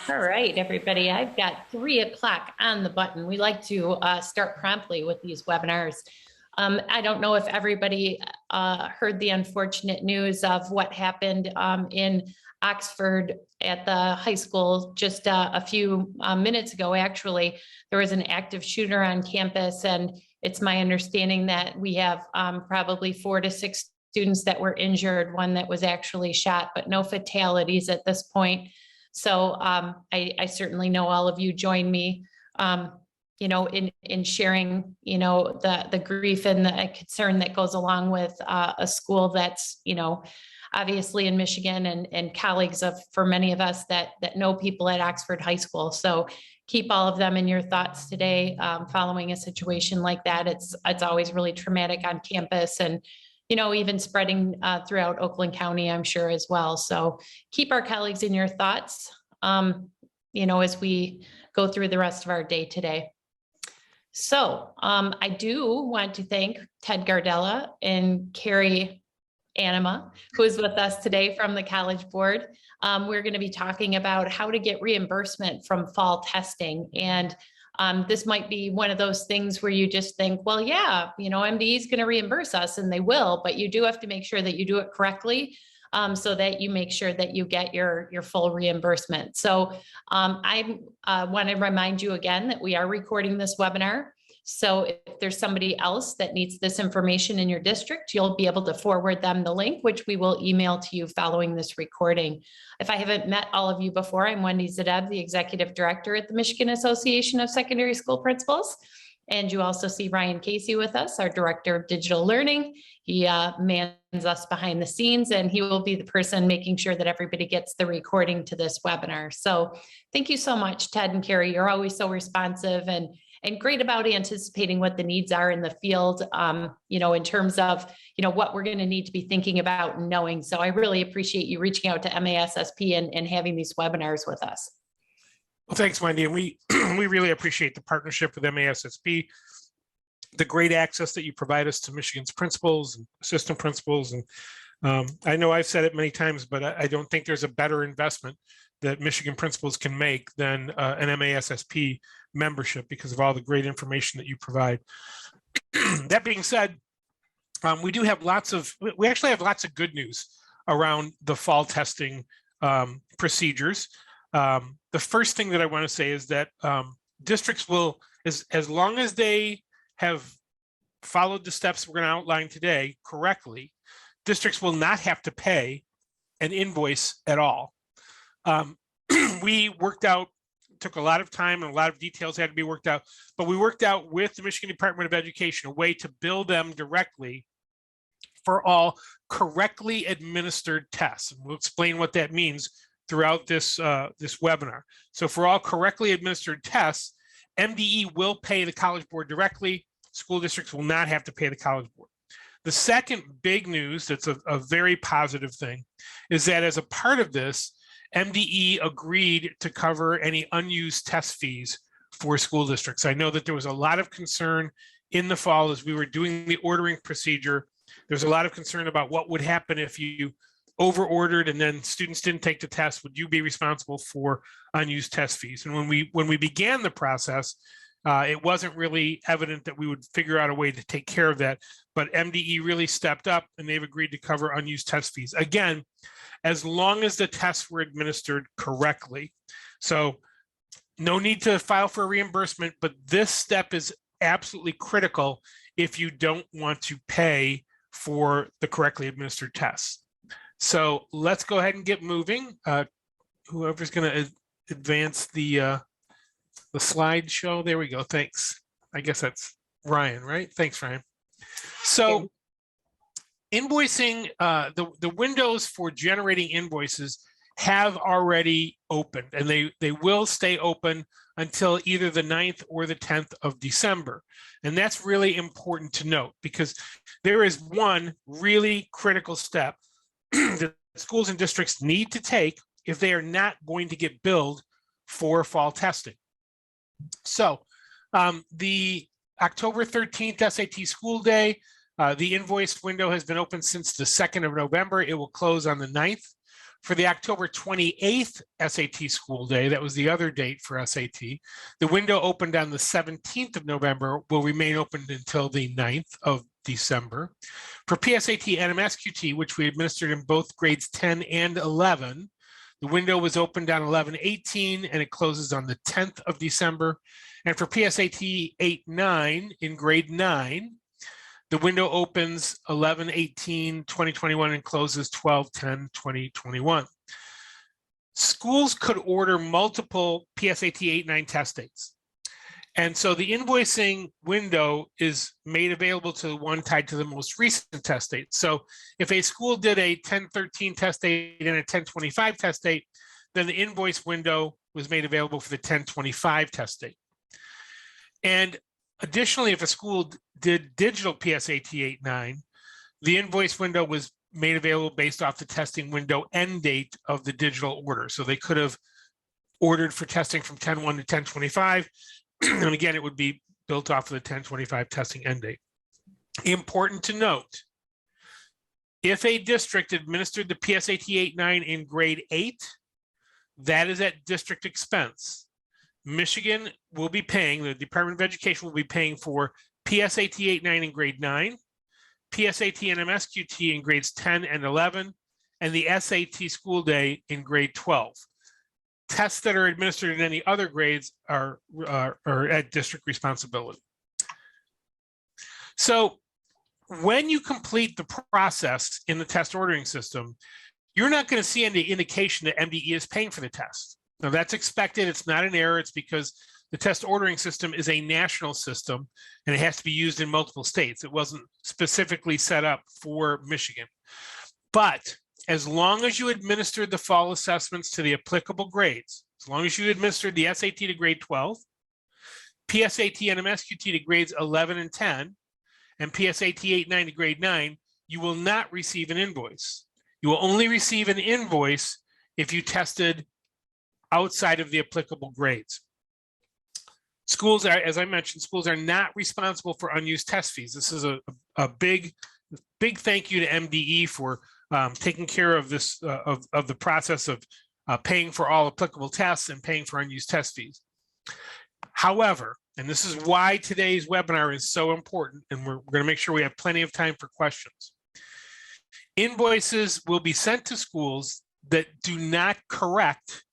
All right, everybody. I've got 3 o'clock on the button. We like to start promptly with these webinars. I don't know if everybody heard the unfortunate news of what happened in Oxford at the high school just a few minutes ago. Actually, there was an active shooter on campus, and it's my understanding that we have probably 4 to 6 students that were injured, one that was actually shot, but no fatalities at this point. So I certainly know all of you join me, in sharing, the grief and the concern that goes along with a school that's, obviously in Michigan and colleagues for many of us that know people at Oxford High School. So keep all of them in your thoughts today following a situation like that. It's always really traumatic on campus and even spreading throughout Oakland County, I'm sure as well. So keep our colleagues in your thoughts, as we go through the rest of our day today. So I do want to thank Ted Gardella and Carrie Anima, who is with us today from the College Board. We're going to be talking about how to get reimbursement from fall testing. And this might be one of those things where you just think, well, yeah, MDE is going to reimburse us, and they will, but you do have to make sure that you do it correctly so that you make sure that you get your full reimbursement. So I want to remind you again that we are recording this webinar. So if there's somebody else that needs this information in your district, you'll be able to forward them the link, which we will email to you following this recording. If I haven't met all of you before, I'm Wendy Zadev, the Executive Director at the Michigan Association of Secondary School Principals. And you also see Ryan Casey with us, our Director of Digital Learning. He mans us behind the scenes, and he will be the person making sure that everybody gets the recording to this webinar. So thank you so much, Ted and Carrie. You're always so responsive and great about anticipating what the needs are in the field, in terms of, what we're going to need to be thinking about and knowing. So I really appreciate you reaching out to MASSP and having these webinars with us. Well, thanks, Wendy. And we really appreciate the partnership with MASSP, the great access that you provide us to Michigan's principals and assistant principals. And I know I've said it many times, but I don't think there's a better investment that Michigan principals can make than an MASSP membership because of all the great information that you provide. That being said, we actually have lots of good news around the fall testing procedures. The first thing that I want to say is that districts will, as long as they have followed the steps we're going to outline today correctly, districts will not have to pay an invoice at all. We worked out, took a lot of time and a lot of details had to be worked out, but we worked out with the Michigan Department of Education a way to bill them directly for all correctly administered tests. And we'll explain what that means throughout this webinar. So for all correctly administered tests, MDE will pay the College Board directly. School districts will not have to pay the College Board. The second big news that's a very positive thing is that as a part of this, MDE agreed to cover any unused test fees for school districts. I know that there was a lot of concern in the fall as we were doing the ordering procedure. There's a lot of concern about what would happen if you over-ordered and then students didn't take the test. Would you be responsible for unused test fees? And when we began the process, it wasn't really evident that we would figure out a way to take care of that, but MDE really stepped up and they've agreed to cover unused test fees. Again, as long as the tests were administered correctly. So no need to file for a reimbursement, but this step is absolutely critical if you don't want to pay for the correctly administered tests. So let's go ahead and get moving. Whoever's going to advance the slideshow. There we go. Thanks. I guess that's Ryan, right? Thanks, Ryan. So invoicing, the windows for generating invoices have already opened, and they will stay open until either the 9th or the 10th of December. And that's really important to note because there is one really critical step that schools and districts need to take if they are not going to get billed for fall testing. So the October 13th SAT school day, the invoice window has been open since the 2nd of November. It will close on the 9th For the October 28th SAT school day, that was the other date for SAT, the window opened on the 17th of November, will remain open until the 9th of December. For PSAT and MSQT, which we administered in both grades 10 and 11, the window was opened on 11/18 and it closes on the 10th of December. And for PSAT 8-9 in grade 9, the window opens 11/18/2021 and closes 12/10/2021. Schools could order multiple PSAT 8-9 test dates. And so the invoicing window is made available to the one tied to the most recent test date. So if a school did a 10/13 test date and a 10/25 test date, then the invoice window was made available for the 10/25 test date. And additionally, if a school did digital PSAT 8-9, the invoice window was made available based off the testing window end date of the digital order. So they could have ordered for testing from 10/1 to 10/25. And again, it would be built off of the 10/25 testing end date. Important to note, if a district administered the PSAT 8-9 in grade 8, that is at district expense. Michigan will be paying, the Department of Education will be paying for PSAT 8-9 in grade 9, PSAT and MSQT in grades 10 and 11, and the SAT school day in grade 12. Tests that are administered in any other grades are at district responsibility. So when you complete the process in the test ordering system, you're not going to see any indication that MDE is paying for the test. Now that's expected. It's not an error. It's because the test ordering system is a national system and it has to be used in multiple states. It wasn't specifically set up for Michigan. But as long as you administered the fall assessments to the applicable grades, as long as you administered the SAT to grade 12, PSAT and MSQT to grades 11 and 10, and PSAT 8-9 to grade 9, you will not receive an invoice. You will only receive an invoice if you tested outside of the applicable grades. Schools are, as I mentioned, schools are not responsible for unused test fees. This is a big thank you to MDE for taking care of this, of the process of paying for all applicable tests and paying for unused test fees. However, and this is why today's webinar is so important, and we're going to make sure we have plenty of time for questions. Invoices will be sent to schools that do not correct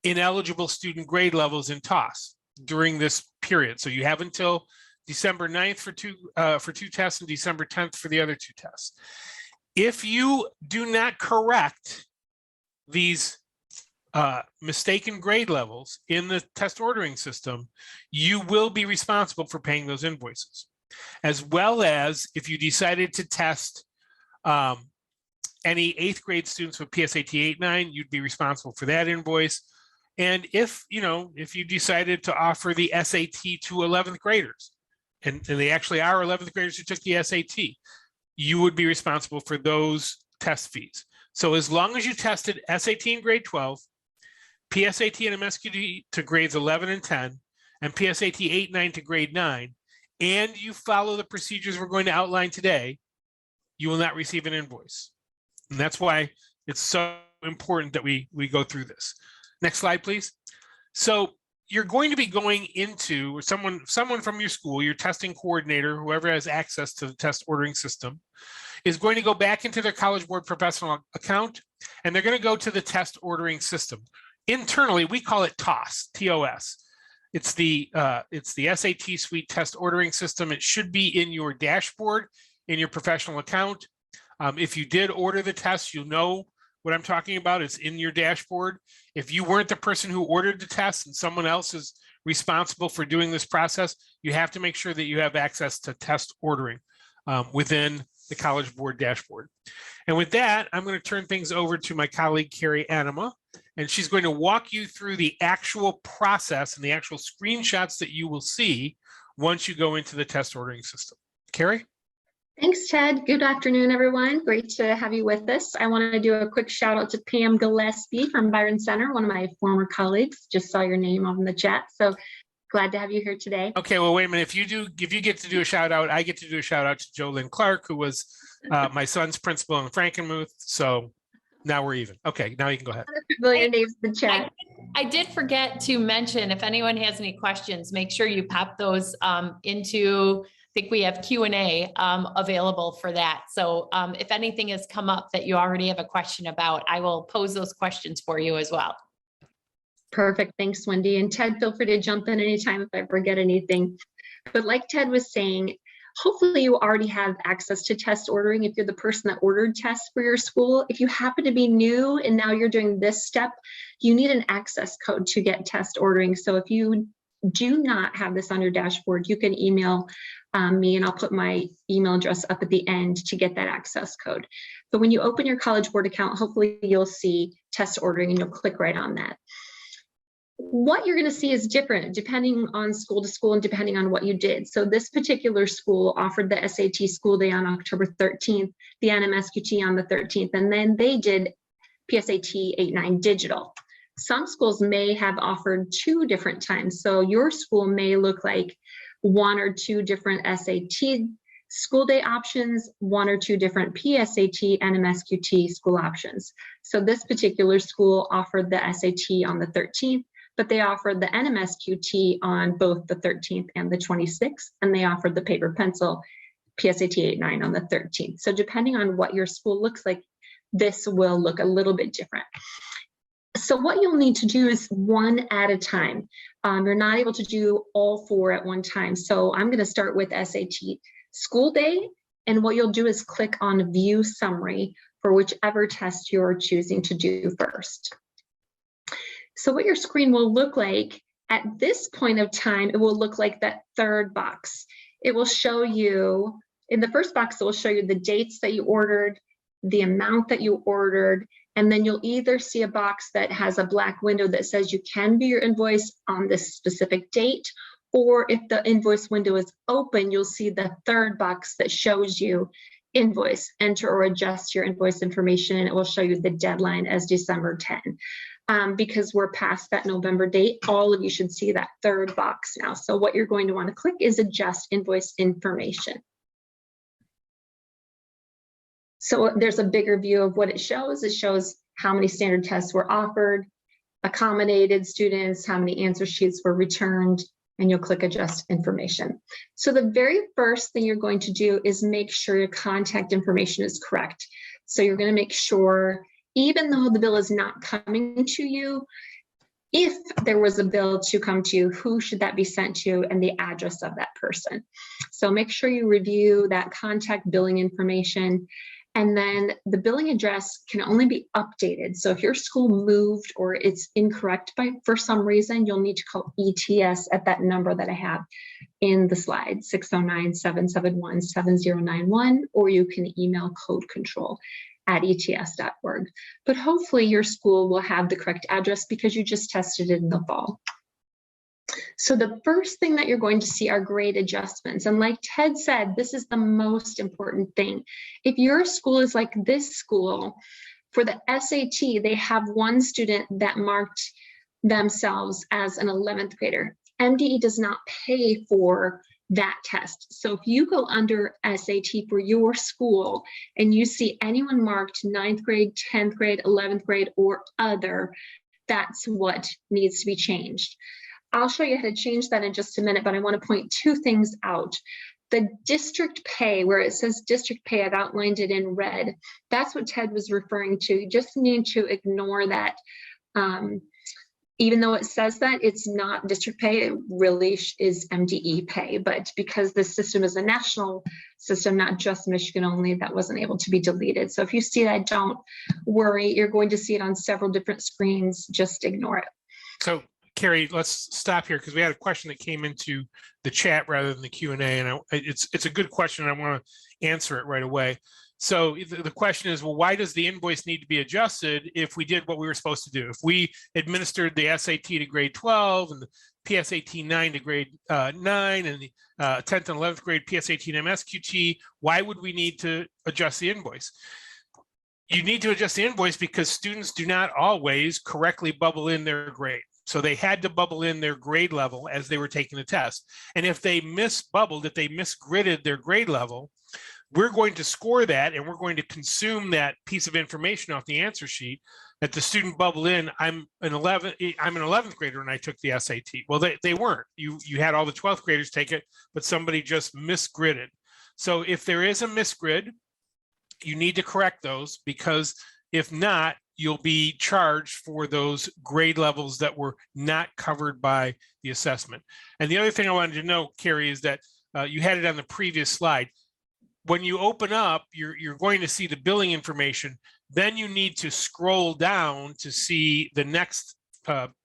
ineligible student grade levels in TOS during this period. So you have until December 9th for two tests and December 10th for the other two tests. If you do not correct these mistaken grade levels in the test ordering system, you will be responsible for paying those invoices. As well as if you decided to test any 8th grade students with PSAT 8-9, you'd be responsible for that invoice. And if you decided to offer the SAT to 11th graders, and they actually are 11th graders who took the SAT, you would be responsible for those test fees. So as long as you tested SAT in grade 12, PSAT and MSQT to grades 11 and 10, and PSAT 8-9 to grade 9, and you follow the procedures we're going to outline today, you will not receive an invoice. And that's why it's so important that we go through this. Next slide, please. So you're going to be going into, or someone from your school, your testing coordinator, whoever has access to the test ordering system, is going to go back into their College Board professional account, and they're going to go to the test ordering system. Internally, we call it TOS, T-O-S. It's the SAT Suite test ordering system. It should be in your dashboard in your professional account. If you did order the test, you'll know what I'm talking about. It's in your dashboard. If you weren't the person who ordered the test and someone else is responsible for doing this process, you have to make sure that you have access to test ordering within the College Board dashboard. And with that, I'm going to turn things over to my colleague, Carrie Anima, and she's going to walk you through the actual process and the actual screenshots that you will see once you go into the test ordering system. Carrie? Thanks, Ted. Good afternoon, everyone. Great to have you with us. I want to do a quick shout out to Pam Gillespie from Byron Center, one of my former colleagues. Just saw your name on the chat. So glad to have you here today. Okay, well, wait a minute. If you get to do a shout out, I get to do a shout out to Jolynn Clark, who was my son's principal in Frankenmuth. So Now we're even. Okay, now you can go ahead. Familiar names in the chat. I did forget to mention, if anyone has any questions, make sure you pop those into, I think we have Q&A available for that. So if anything has come up that you already have a question about, I will pose those questions for you as well. Perfect. Thanks, Wendy. And Ted, feel free to jump in anytime if I forget anything. But like Ted was saying, hopefully you already have access to test ordering if you're the person that ordered tests for your school. If you happen to be new and now you're doing this step, you need an access code to get test ordering. So if you do not have this on your dashboard, you can email me and I'll put my email address up at the end to get that access code. But when you open your College Board account, hopefully you'll see test ordering and you'll click right on that. What you're going to see is different depending on school to school and depending on what you did. So this particular school offered the SAT school day on October 13th, the NMSQT on the 13th, and then they did PSAT 8-9 digital. Some schools may have offered 2 different times. So your school may look like 1 or 2 different SAT school day options, 1 or 2 different PSAT, NMSQT school options. So this particular school offered the SAT on the 13th, but they offered the NMSQT on both the 13th and the 26th, and they offered the paper pencil PSAT 8-9 on the 13th. So depending on what your school looks like, this will look a little bit different. So what you'll need to do is one at a time. You're not able to do all 4 at one time. So I'm going to start with SAT school day, and what you'll do is click on View Summary for whichever test you're choosing to do first. So what your screen will look like at this point of time, it will look like that third box. It will show you, in the first box, it will show you the dates that you ordered, the amount that you ordered, and then you'll either see a box that has a black window that says you can view your invoice on this specific date, or if the invoice window is open, you'll see the third box that shows you invoice, enter or adjust your invoice information, and it will show you the deadline as December 10. Because we're past that November date, all of you should see that third box now. So what you're going to want to click is adjust invoice information. So there's a bigger view of what it shows. It shows how many standard tests were offered, accommodated students, how many answer sheets were returned, and you'll click adjust information. So the very first thing you're going to do is make sure your contact information is correct. So you're going to make sure, even though the bill is not coming to you, if there was a bill to come to you, who should that be sent to and the address of that person. So make sure you review that contact billing information. And then the billing address can only be updated. So if your school moved or it's incorrect for some reason, you'll need to call ETS at that number that I have in the slide, 609-771-7091, or you can email code control at ets.org. But hopefully your school will have the correct address because you just tested it in the fall. So the first thing that you're going to see are grade adjustments. And like Ted said, this is the most important thing. If your school is like this school, for the SAT, they have one student that marked themselves as an 11th grader. MDE does not pay for that test. So if you go under SAT for your school and you see anyone marked 9th grade, 10th grade, 11th grade, or other, that's what needs to be changed. I'll show you how to change that in just a minute, but I want to point 2 things out. The district pay, where it says district pay, I've outlined it in red. That's what Ted was referring to. You just need to ignore that. Even though it says that, it's not district pay, it really is MDE pay. But because this system is a national system, not just Michigan only, that wasn't able to be deleted. So if you see that, don't worry. You're going to see it on several different screens. Just ignore it. So Carrie, let's stop here because we had a question that came into the chat rather than the Q&A, and it's a good question. And I want to answer it right away. So the question is, well, why does the invoice need to be adjusted if we did what we were supposed to do? If we administered the SAT to grade 12 and the PSAT 9 to grade 9 and the 10th and 11th grade PSAT and MSQT, why would we need to adjust the invoice? You need to adjust the invoice because students do not always correctly bubble in their grade. So they had to bubble in their grade level as they were taking the test. And if they misbubbled, if they misgridded their grade level, we're going to score that, and we're going to consume that piece of information off the answer sheet that the student bubbled in. I'm an 11th grader and I took the SAT. Well, they weren't. You had all the 12th graders take it, but somebody just misgridded. So if there is a misgrid, you need to correct those, because if not, you'll be charged for those grade levels that were not covered by the assessment. And the other thing I wanted to know, Carrie, is that you had it on the previous slide. When you open up, you're going to see the billing information. Then you need to scroll down to see the next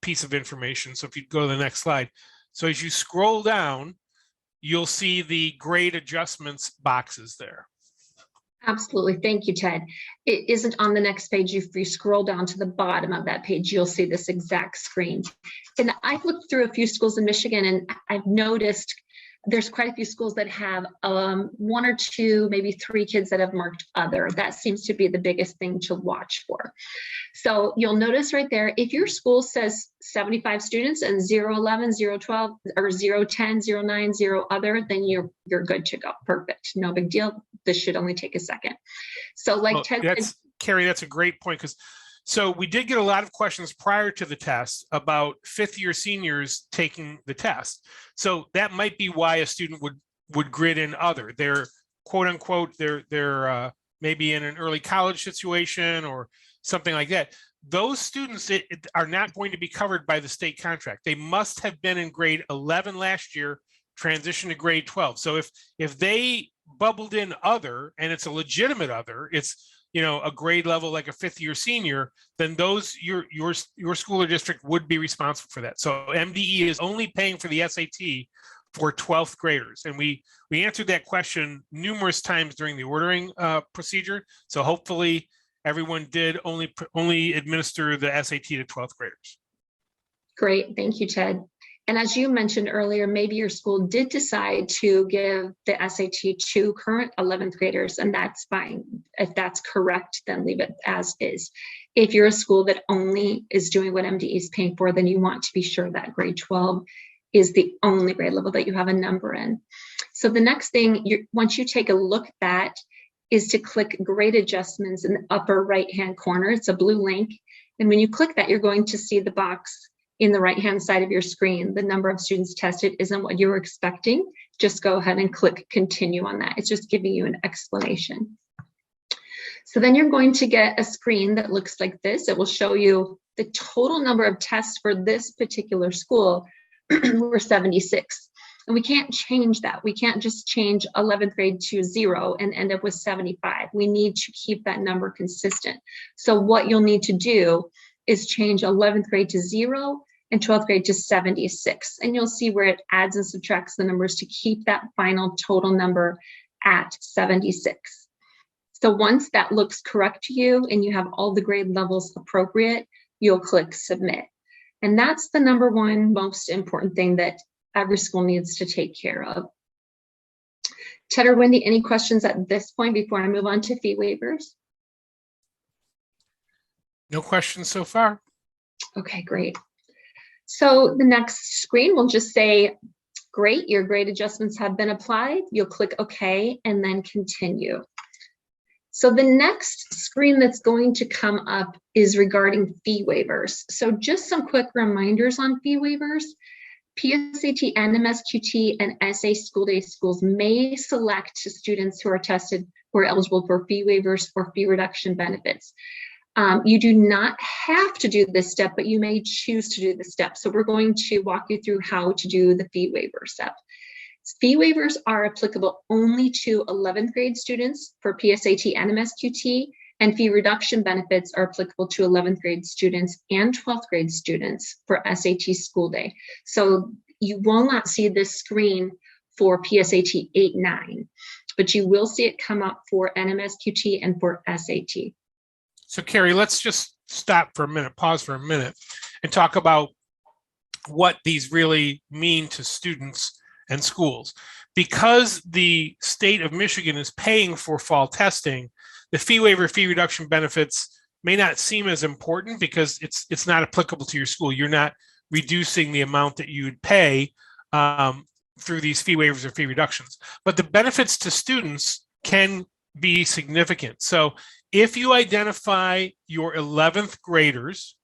piece of information. So if you go to the next slide. So as you scroll down, you'll see the grade adjustments boxes there. Absolutely. Thank you, Ted. It isn't on the next page. If you scroll down to the bottom of that page, you'll see this exact screen. And I've looked through a few schools in Michigan, and I've noticed there's quite a few schools that have 1 or 2, maybe 3 kids that have marked other. That seems to be the biggest thing to watch for. So you'll notice right there, if your school says 75 students and 011, 012, or 010, 09, 0 other, then you're good to go. Perfect. No big deal. This should only take a second. So like Ted said, Carrie, that's a great point, because so we did get a lot of questions prior to the test about 5th-year seniors taking the test. So that might be why a student would grid in other. They're quote unquote, they're maybe in an early college situation or something like that. Those students are not going to be covered by the state contract. They must have been in grade 11 last year, transition to grade 12. So if they bubbled in other, and it's a legitimate other, it's a grade level like a 5th-year senior, then those your school or district would be responsible for that. So MDE is only paying for the SAT for 12th graders, and we answered that question numerous times during the ordering procedure. So hopefully everyone did only administer the SAT to 12th graders. Great, thank you, Ted. And as you mentioned earlier, maybe your school did decide to give the SAT to current 11th graders, and that's fine. If that's correct, then leave it as is. If you're a school that only is doing what MDE is paying for, then you want to be sure that grade 12 is the only grade level that you have a number in. So the next thing, once you take a look at that, is to click grade adjustments in the upper right-hand corner. It's a blue link. And when you click that, you're going to see the box in the right-hand side of your screen. The number of students tested isn't what you were expecting. Just go ahead and click continue on that. It's just giving you an explanation. So then you're going to get a screen that looks like this. It will show you the total number of tests for this particular school were 76. And we can't change that. We can't just change 11th grade to 0 and end up with 75. We need to keep that number consistent. So what you'll need to do is change 11th grade to 0 and 12th grade to 76. And you'll see where it adds and subtracts the numbers to keep that final total number at 76. So once that looks correct to you and you have all the grade levels appropriate, you'll click submit. And that's the number one most important thing that every school needs to take care of. Ted or Wendy, any questions at this point before I move on to fee waivers? No questions so far. Okay, great. So the next screen will just say, great, your grade adjustments have been applied. You'll click OK and then continue. So the next screen that's going to come up is regarding fee waivers. So just some quick reminders on fee waivers. PSAT and MSQT and SA school day schools may select students who are tested who are eligible for fee waivers or fee reduction benefits. You do not have to do this step, but you may choose to do the step. So we're going to walk you through how to do the fee waiver step. Fee waivers are applicable only to 11th grade students for PSAT and MSQT, and fee reduction benefits are applicable to 11th grade students and 12th grade students for SAT school day. So you will not see this screen for PSAT 8-9, but you will see it come up for NMSQT and for SAT. So Carrie, let's just stop for a minute, pause for a minute, and talk about what these really mean to students and schools. Because the state of Michigan is paying for fall testing, the fee waiver, fee reduction benefits may not seem as important because it's not applicable to your school. You're not reducing the amount that you would pay through these fee waivers or fee reductions. But the benefits to students can be significant. So if you identify your 11th graders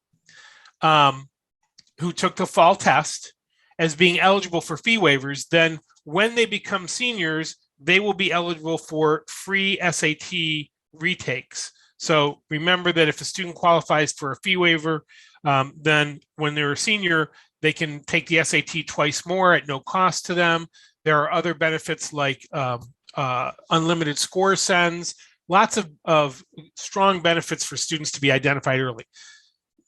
who took the fall test as being eligible for fee waivers, then when they become seniors, they will be eligible for free SAT retakes. So remember that if a student qualifies for a fee waiver, then when they're a senior, they can take the SAT twice more at no cost to them. There are other benefits like unlimited score sends, lots of strong benefits for students to be identified early.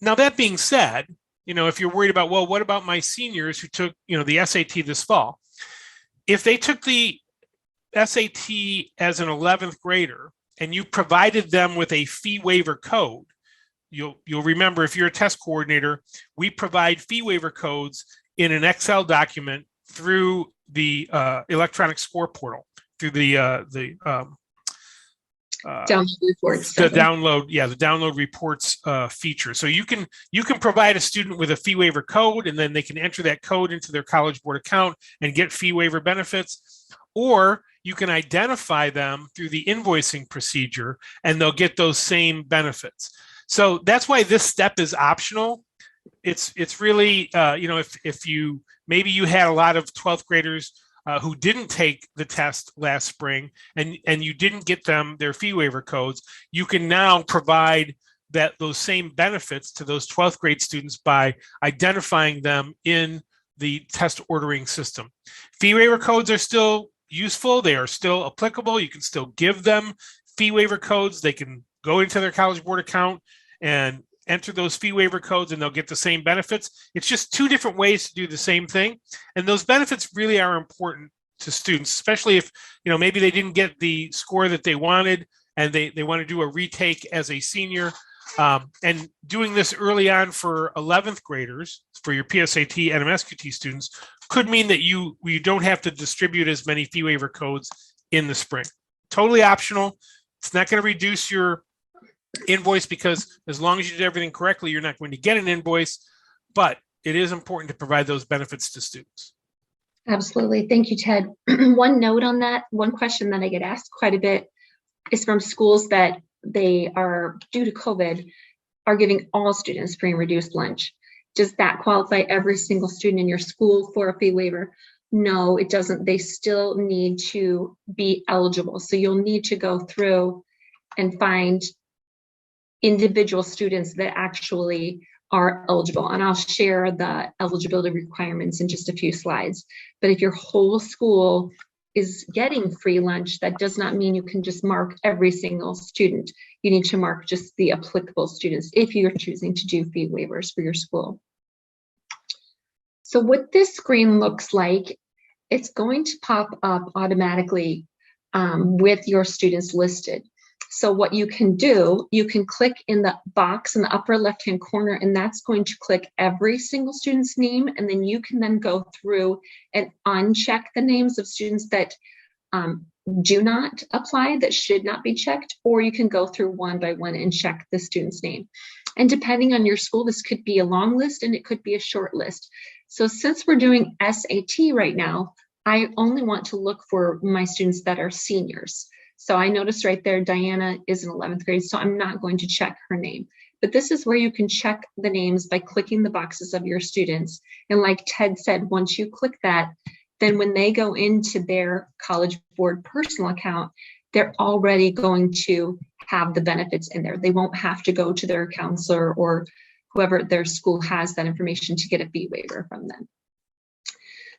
Now, that being said, if you're worried about, well, what about my seniors who took, the SAT this fall? If they took the SAT as an 11th grader and you provided them with a fee waiver code, you'll remember, if you're a test coordinator, we provide fee waiver codes in an Excel document through the electronic score portal, through the Download reports. the download reports feature. So you can provide a student with a fee waiver code, and then they can enter that code into their College Board account and get fee waiver benefits, or you can identify them through the invoicing procedure and they'll get those same benefits. So that's why this step is optional. It's really, if maybe you had a lot of 12th graders who didn't take the test last spring and you didn't get them their fee waiver codes, you can now provide those same benefits to those 12th grade students by identifying them in the test ordering system. Fee waiver codes are still useful. They are still applicable. You can still give them fee waiver codes. They can go into their College Board account and enter those fee waiver codes and they'll get the same benefits. It's just two different ways to do the same thing. And those benefits really are important to students, especially if, maybe they didn't get the score that they wanted and they want to do a retake as a senior. And doing this early on for 11th graders, for your PSAT and MSQT students, could mean that you don't have to distribute as many fee waiver codes in the spring. Totally optional. It's not going to reduce your invoice, because as long as you did everything correctly, you're not going to get an invoice, but it is important to provide those benefits to students. Absolutely. Thank you, Ted. One note on that, one question that I get asked quite a bit is from schools that they are, due to COVID, are giving all students free and reduced lunch. Does that qualify every single student in your school for a fee waiver? No, it doesn't. They still need to be eligible. So you'll need to go through and find individual students that actually are eligible. And I'll share the eligibility requirements in just a few slides. But if your whole school is getting free lunch, that does not mean you can just mark every single student. You need to mark just the applicable students if you're choosing to do fee waivers for your school. So what this screen looks like, it's going to pop up automatically with your students listed. So what you can do, you can click in the box in the upper left-hand corner, and that's going to click every single student's name. And then you can then go through and uncheck the names of students that do not apply, that should not be checked, or you can go through one by one and check the student's name. And depending on your school, this could be a long list and it could be a short list. So since we're doing SAT right now, I only want to look for my students that are seniors. So I noticed right there, Diana is in 11th grade, so I'm not going to check her name. But this is where you can check the names by clicking the boxes of your students. And like Ted said, once you click that, then when they go into their College Board personal account, they're already going to have the benefits in there. They won't have to go to their counselor or whoever their school has that information to get a fee waiver from them.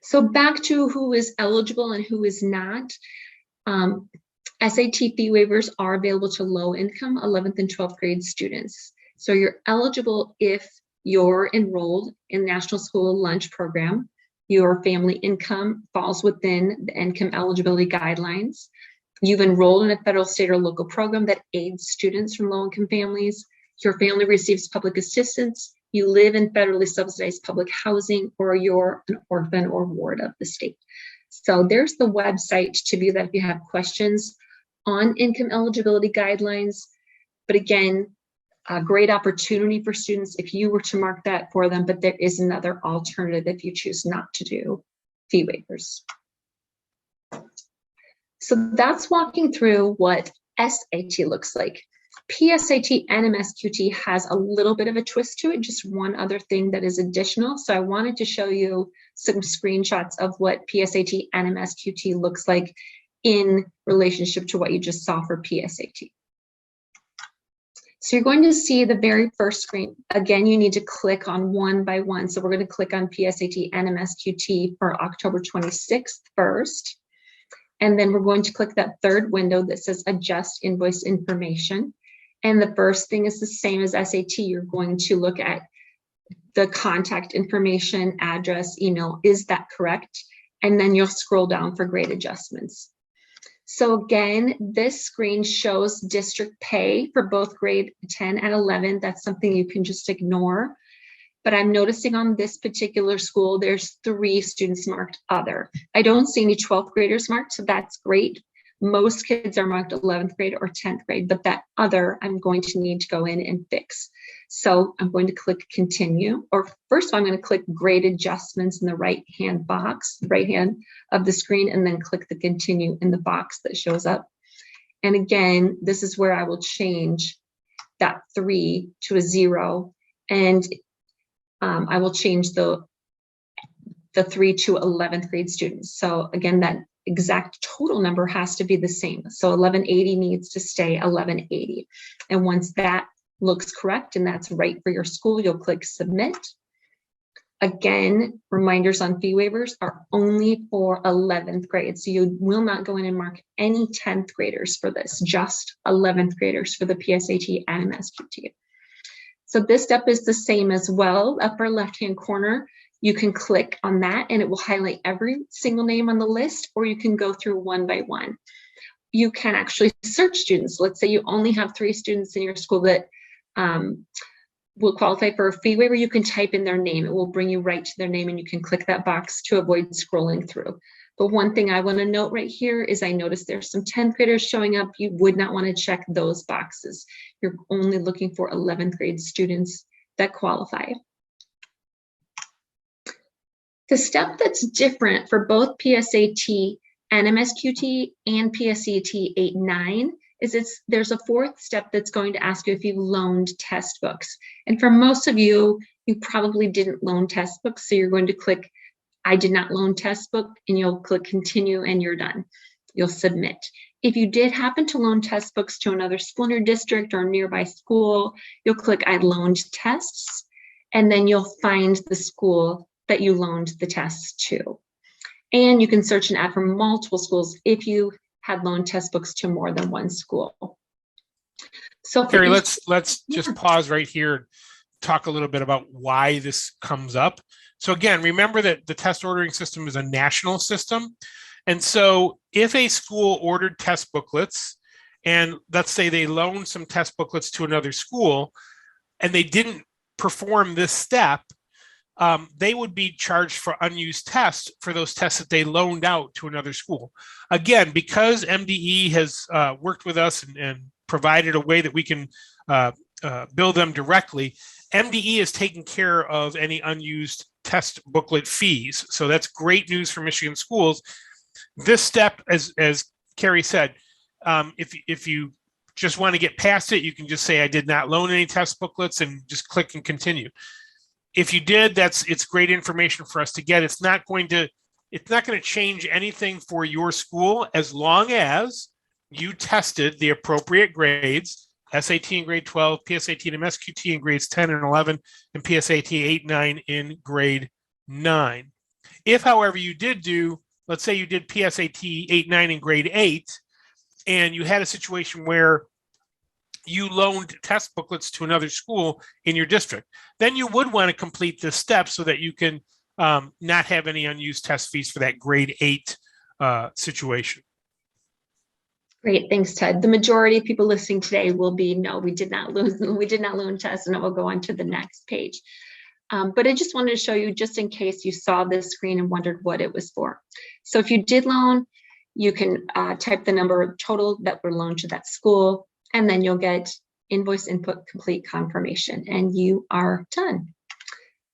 So back to who is eligible and who is not. SAT fee waivers are available to low-income 11th and 12th grade students. So you're eligible if you're enrolled in the National School Lunch Program, your family income falls within the income eligibility guidelines, you've enrolled in a federal, state, or local program that aids students from low-income families, your family receives public assistance, you live in federally subsidized public housing, or you're an orphan or ward of the state. So there's the website to view that if you have questions on income eligibility guidelines. But again, a great opportunity for students if you were to mark that for them, but there is another alternative if you choose not to do fee waivers. So that's walking through what SAT looks like. PSAT and MSQT has a little bit of a twist to it, just one other thing that is additional. So I wanted to show you some screenshots of what PSAT and MSQT looks like in relationship to what you just saw for PSAT. So you're going to see the very first screen. Again, you need to click on one by one. So we're going to click on PSAT and MSQT for October 26th first. And then we're going to click that third window that says adjust invoice information. And the first thing is the same as SAT. You're going to look at the contact information, address, email. Is that correct? And then you'll scroll down for grade adjustments. So again, this screen shows district pay for both grade 10 and 11. That's something you can just ignore. But I'm noticing on this particular school, there's 3 students marked other. I don't see any 12th graders marked, so that's great. Most kids are marked 11th grade or 10th grade, but that other I'm going to need to go in and fix. So I'm going to click continue, or first of all, I'm going to click grade adjustments in the right-hand box, right hand of the screen, and then click the continue in the box that shows up. And again, this is where I will change that 3 to a 0, and I will change the 3 to 11th grade students. So again, that exact total number has to be the same. So 1180 needs to stay 1180. And once that looks correct and that's right for your school, you'll click submit. Again, reminders on fee waivers are only for 11th grade. So you will not go in and mark any 10th graders for this, just 11th graders for the PSAT and MSQT. So this step is the same as well. Upper left-hand corner, you can click on that and it will highlight every single name on the list, or you can go through one by one. You can actually search students. Let's say you only have 3 students in your school that will qualify for a fee waiver. You can type in their name. It will bring you right to their name and you can click that box to avoid scrolling through. But one thing I want to note right here is I noticed there's some 10th graders showing up. You would not want to check those boxes. You're only looking for 11th grade students that qualify. The step that's different for both PSAT and MSQT and PSAT 8-9 is there's a 4th step that's going to ask you if you've loaned test books. And for most of you, you probably didn't loan test books, so you're going to click I did not loan test book, and you'll click continue and you're done. You'll submit. If you did happen to loan test books to another school in your district or nearby school, you'll click I loaned tests, and then you'll find the school that you loaned the tests to. And you can search and add for multiple schools if you had loaned test books to more than one school. So Carrie, let's just pause right here and talk a little bit about why this comes up. So again, remember that the test ordering system is a national system. And so if a school ordered test booklets, and let's say they loaned some test booklets to another school, and they didn't perform this step, they would be charged for unused tests for those tests that they loaned out to another school. Again, because MDE has worked with us and provided a way that we can bill them directly, MDE is taking care of any unused test booklet fees. So that's great news for Michigan schools. This step, as Carrie said, if you just want to get past it, you can just say, I did not loan any test booklets and just click and continue. If you did, it's great information for us to get. It's not going to change anything for your school as long as you tested the appropriate grades, SAT in grade 12, PSAT and MSQT in grades 10 and 11, and PSAT 8-9 in grade 9. If, however, you did do, let's say you did PSAT 8-9 in grade 8, and you had a situation where you loaned test booklets to another school in your district, then you would want to complete this step so that you can not have any unused test fees for that grade 8 situation. Great, thanks, Ted. The majority of people listening today will be, no, we did not loan tests, and it will go on to the next page. But I just wanted to show you, just in case you saw this screen and wondered what it was for. So if you did loan, you can type the number total that were loaned to that school, and then you'll get invoice input complete confirmation, and you are done.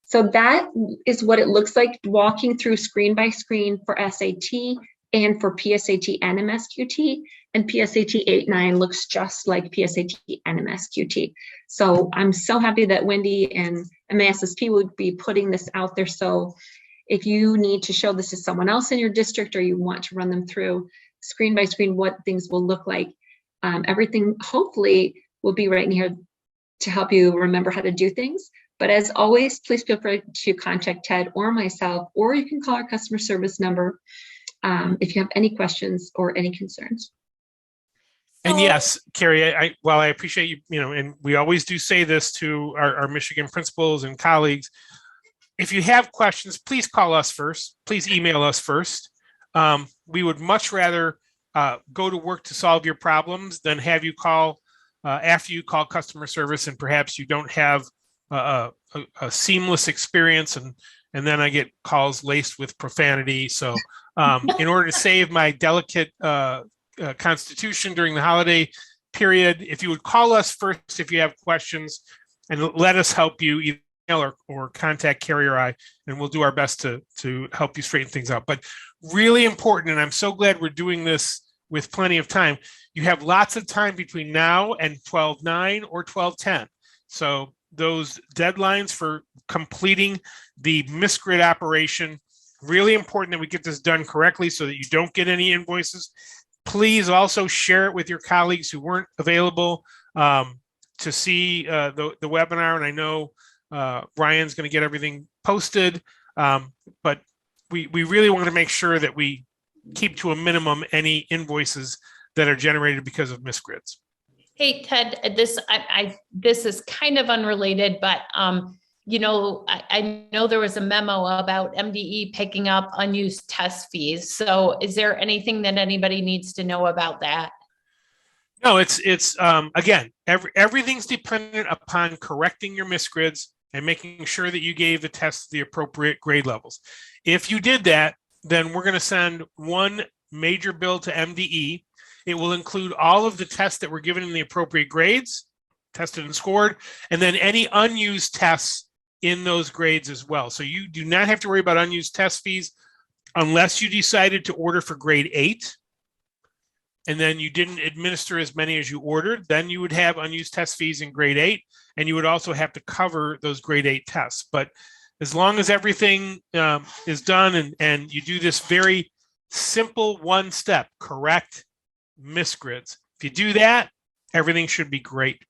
So that is what it looks like walking through screen by screen for SAT and for PSAT and MSQT. And PSAT 8-9 looks just like PSAT and MSQT. So I'm so happy that Wendy and MASSP would be putting this out there. So if you need to show this to someone else in your district, or you want to run them through screen by screen what things will look like, everything hopefully will be right in here to help you remember how to do things. But as always, please feel free to contact Ted or myself, or you can call our customer service number if you have any questions or any concerns. And yes, Carrie, while I appreciate you, and we always do say this to our Michigan principals and colleagues, if you have questions, please call us first. Please email us first. We would much rather go to work to solve your problems than have you call after you call customer service and perhaps you don't have a seamless experience, and then I get calls laced with profanity. So in order to save my delicate constitution during the holiday period, if you would call us first if you have questions, and let us help you, email or contact Carrie or I, and we'll do our best to help you straighten things out. But really important, and I'm so glad we're doing this with plenty of time. You have lots of time between now and 12/9 or 12/10. So those deadlines for completing the MISGrid operation, really important that we get this done correctly so that you don't get any invoices. Please also share it with your colleagues who weren't available to see the webinar. And I know Ryan's going to get everything posted, but we really want to make sure that we keep to a minimum any invoices that are generated because of MISGrids. Hey, Ted, this is kind of unrelated, but I know there was a memo about MDE picking up unused test fees. So is there anything that anybody needs to know about that? No, it's again, everything's dependent upon correcting your MISGrids and making sure that you gave the tests the appropriate grade levels. If you did that, then we're going to send one major bill to MDE. It will include all of the tests that were given in the appropriate grades, tested and scored, and then any unused tests in those grades as well. So you do not have to worry about unused test fees unless you decided to order for grade 8 and then you didn't administer as many as you ordered. Then you would have unused test fees in grade 8, and you would also have to cover those grade 8 tests. But as long as everything is done and you do this very simple one step, correct MISGrids. If you do that, everything should be great.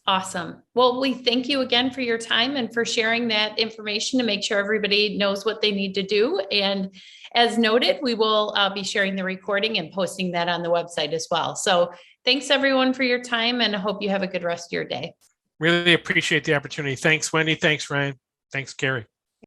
Awesome. Well, we thank you again for your time and for sharing that information to make sure everybody knows what they need to do. And as noted, we will be sharing the recording and posting that on the website as well. So thanks everyone for your time, and I hope you have a good rest of your day. Really appreciate the opportunity. Thanks, Wendy. Thanks, Ryan. Thanks, Gary.